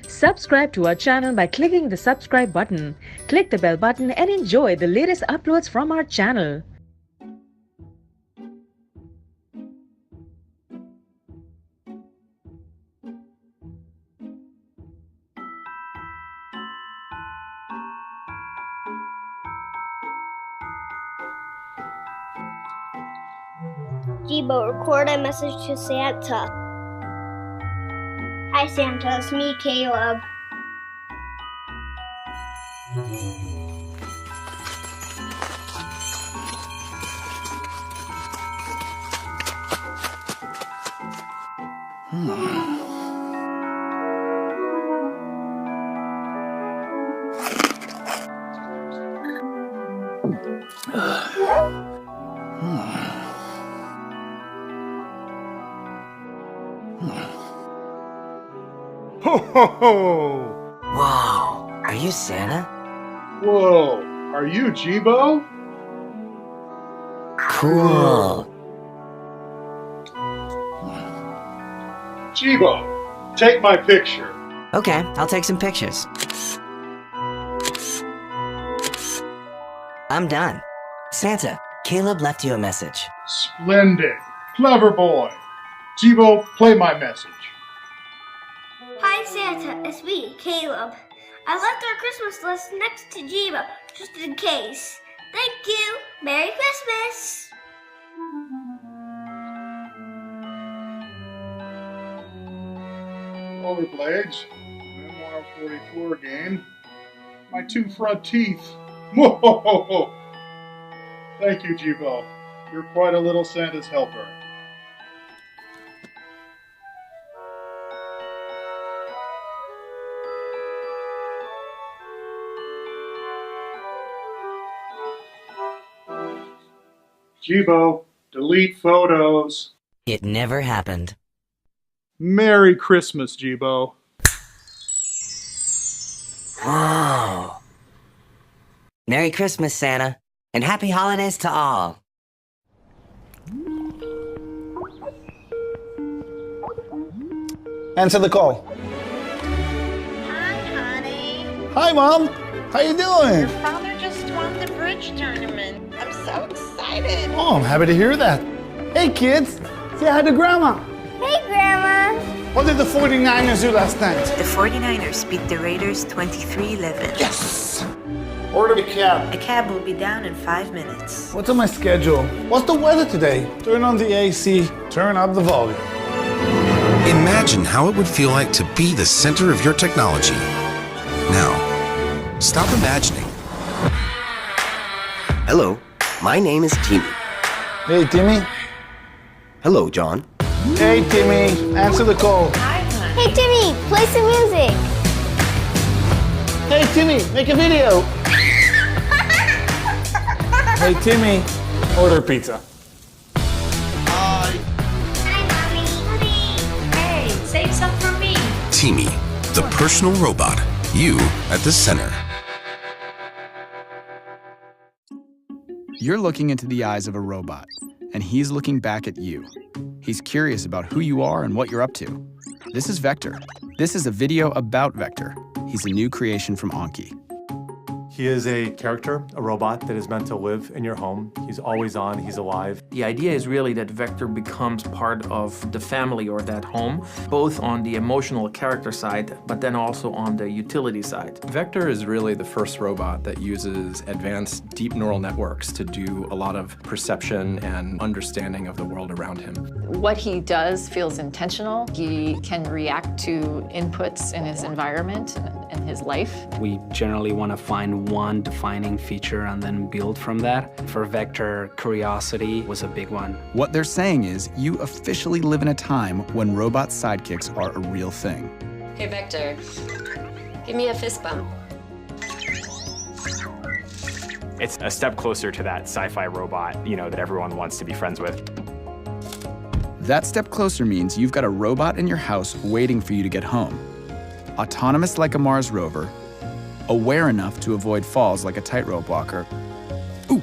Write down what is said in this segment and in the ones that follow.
Subscribe to our channel by clicking the subscribe button. Click the bell button and enjoy the latest uploads from our channel. Jibo, record a message to Santa. Hi Santa, it's me, Caleb. Ho ho ho! Whoa, are you Santa? Whoa, are you Jibo? Cool. Jibo, take my picture. Okay, I'll take some pictures. I'm done. Santa, Caleb left you a message. Splendid. Clever boy. Jibo, play my message. Hi Santa, it's me, Caleb. I left our Christmas list next to Jibo, just in case. Thank you. Merry Christmas. Rollerblades. Memoir 44 game. My two front teeth. Whoa! Thank you, Jibo. You're quite a little Santa's helper. Jibo, delete photos. It never happened. Merry Christmas, Jibo. Whoa. Merry Christmas, Santa, and happy holidays to all. Answer the call. Hi, honey. Hi, Mom. How you doing? Your father just won the bridge tournament. I'm so excited. Oh, I'm happy to hear that. Hey, kids. Say hi to Grandma. Hey Grandma. What did the 49ers do last night? The 49ers beat the Raiders 23-11. Yes! Order the cab. A cab will be down in 5 minutes. What's on my schedule? What's the weather today? Turn on the AC, turn up the volume. Imagine how it would feel like to be the center of your technology. Now, stop imagining. Hello, my name is Timmy. Hey, Timmy. Hello, John. Hey, Timmy. Answer the call. Hi, honey. Hey Timmy, play some music. Hey, Timmy. Make a video. Hey, Timmy. Order pizza. Hi Mommy. Hey, save some for me. Teamy, the personal robot. You at the center. You're looking into the eyes of a robot, and he's looking back at you. He's curious about who you are and what you're up to. This is Vector. This is a video about Vector. He's a new creation from Anki. He is a character, a robot that is meant to live in your home. He's always on, he's alive. The idea is really that Vector becomes part of the family or that home, both on the emotional character side, but then also on the utility side. Vector is really the first robot that uses advanced deep neural networks to do a lot of perception and understanding of the world around him. What he does feels intentional. He can react to inputs in his environment and his life. We generally want to find one defining feature and then build from that. For Vector, curiosity was a big one. What they're saying is you officially live in a time when robot sidekicks are a real thing. Hey, Vector, give me a fist bump. It's a step closer to that sci-fi robot, that everyone wants to be friends with. That step closer means you've got a robot in your house waiting for you to get home. Autonomous like a Mars rover, aware enough to avoid falls like a tightrope walker, ooh,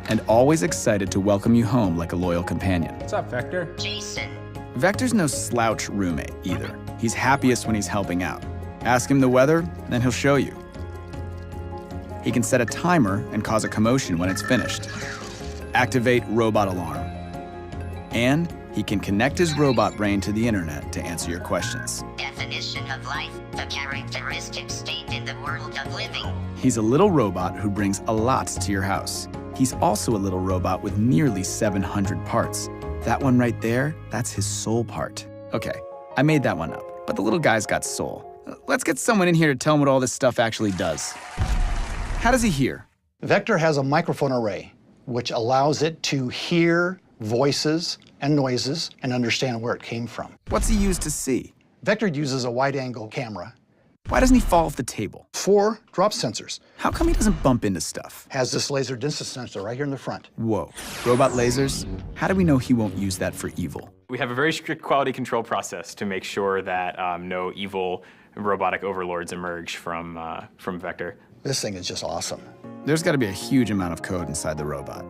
and always excited to welcome you home like a loyal companion. What's up, Vector? Jason. Vector's no slouch roommate either. He's happiest when he's helping out. Ask him the weather, and he'll show you. He can set a timer and cause a commotion when it's finished. Activate robot alarm. And he can connect his robot brain to the internet to answer your questions. Definition of life, the characteristic state in the world of living. He's a little robot who brings a lot to your house. He's also a little robot with nearly 700 parts. That one right there, that's his soul part. Okay, I made that one up, but the little guy's got soul. Let's get someone in here to tell him what all this stuff actually does. How does he hear? Vector has a microphone array, which allows it to hear voices and noises and understand where it came from. What's he use to see? Vector uses a wide-angle camera. Why doesn't he fall off the table? 4 drop sensors. How come he doesn't bump into stuff? Has this laser distance sensor right here in the front. Whoa, robot lasers? How do we know he won't use that for evil? We have a very strict quality control process to make sure that no evil robotic overlords emerge from Vector. This thing is just awesome. There's got to be a huge amount of code inside the robot.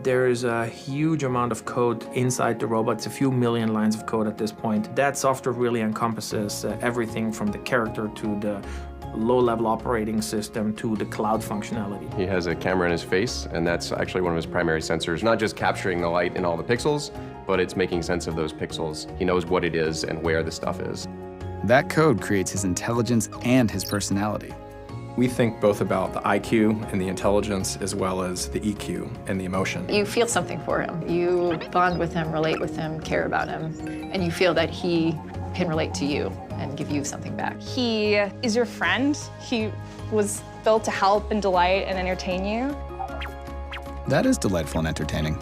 There is a huge amount of code inside the robot. It's a few million lines of code at this point. That software really encompasses everything from the character to the low-level operating system to the cloud functionality. He has a camera in his face, and that's actually one of his primary sensors. Not just capturing the light in all the pixels, but it's making sense of those pixels. He knows what it is and where the stuff is. That code creates his intelligence and his personality. We think both about the IQ and the intelligence as well as the EQ and the emotion. You feel something for him. You bond with him, relate with him, care about him, and you feel that he can relate to you and give you something back. He is your friend. He was built to help and delight and entertain you. That is delightful and entertaining.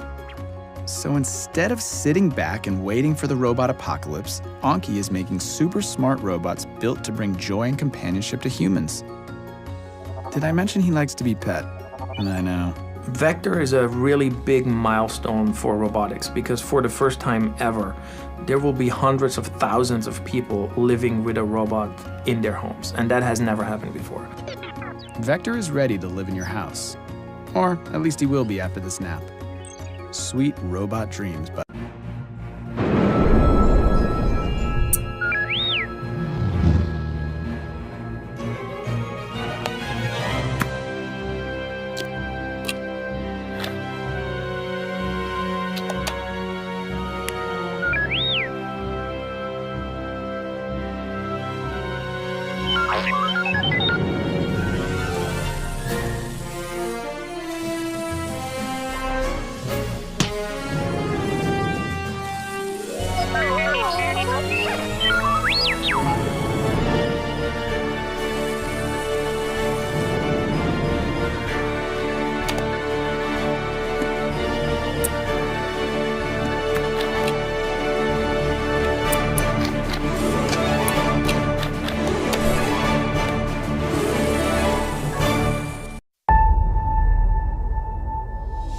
So instead of sitting back and waiting for the robot apocalypse, Anki is making super smart robots built to bring joy and companionship to humans. Did I mention he likes to be pet? I know. Vector is a really big milestone for robotics because for the first time ever, there will be hundreds of thousands of people living with a robot in their homes, and that has never happened before. Vector is ready to live in your house. Or at least he will be after this nap. Sweet robot dreams, but...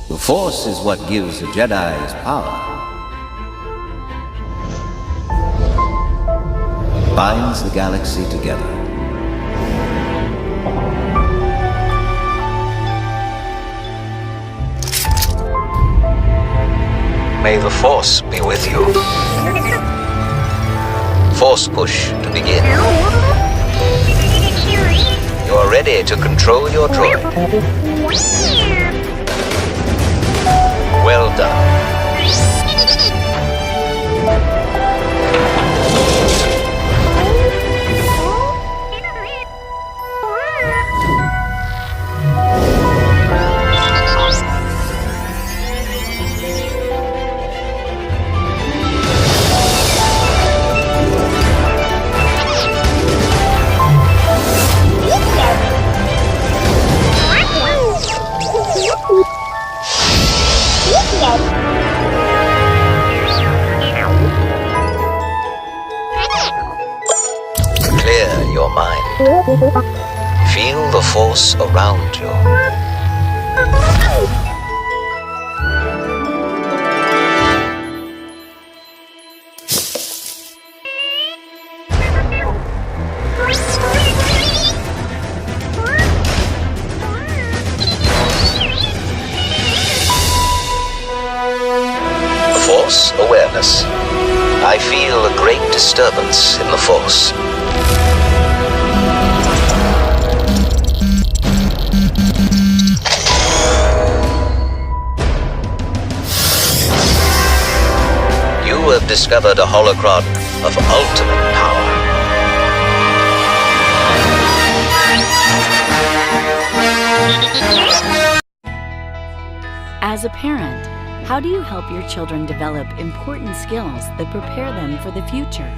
The Force is what gives the Jedi's power. Binds the galaxy together. May the Force be with you. Force push to begin. You are ready to control your droid. Well done. Clear your mind. Feel the Force around you. Force awareness. I feel a great disturbance in the force. You have discovered a holocron of ultimate power. As a parent, how do you help your children develop important skills that prepare them for the future?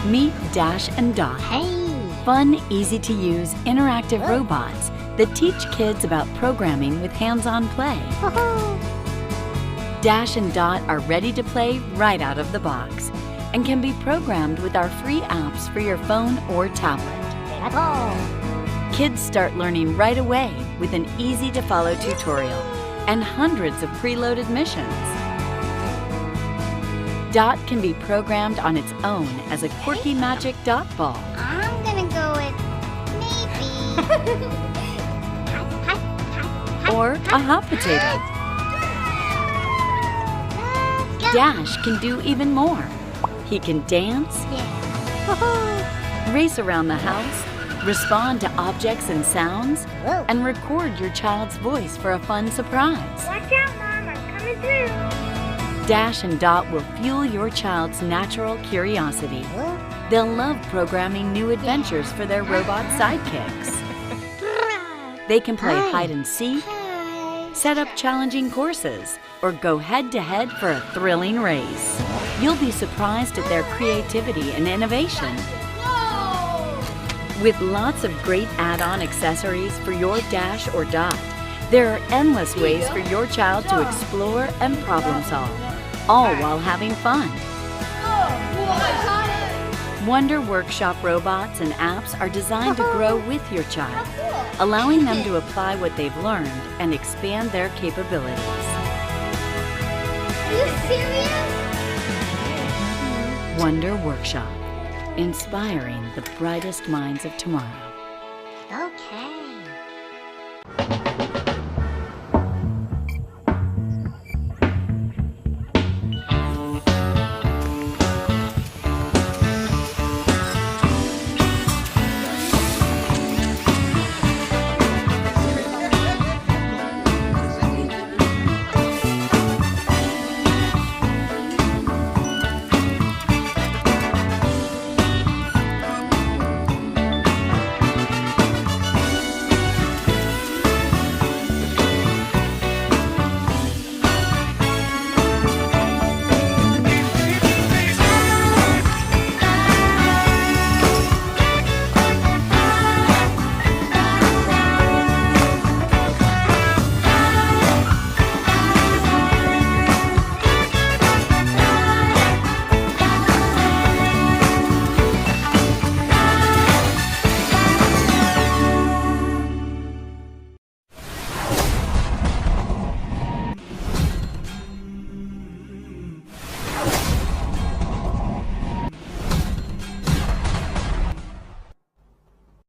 Meet Dash and Dot. Fun, easy-to-use, interactive robots that teach kids about programming with hands-on play. Dash and Dot are ready to play right out of the box and can be programmed with our free apps for your phone or tablet. Kids start learning right away with an easy-to-follow tutorial and hundreds of preloaded missions. Dot can be programmed on its own as a quirky magic dot ball. I'm gonna go with maybe. Or a hot potato. Dash can do even more. He can dance, race around the house, respond to objects and sounds, and record your child's voice for a fun surprise. Watch out, Mom, I'm coming through. Dash and Dot will fuel your child's natural curiosity. They'll love programming new adventures for their robot sidekicks. They can play hide and seek, set up challenging courses, or go head-to-head for a thrilling race. You'll be surprised at their creativity and innovation. With lots of great add-on accessories for your Dash or Dot, there are endless ways for your child to explore and problem solve, all while having fun. Wonder Workshop robots and apps are designed to grow with your child, allowing them to apply what they've learned and expand their capabilities. Are you serious? Wonder Workshop, inspiring the brightest minds of tomorrow. Okay.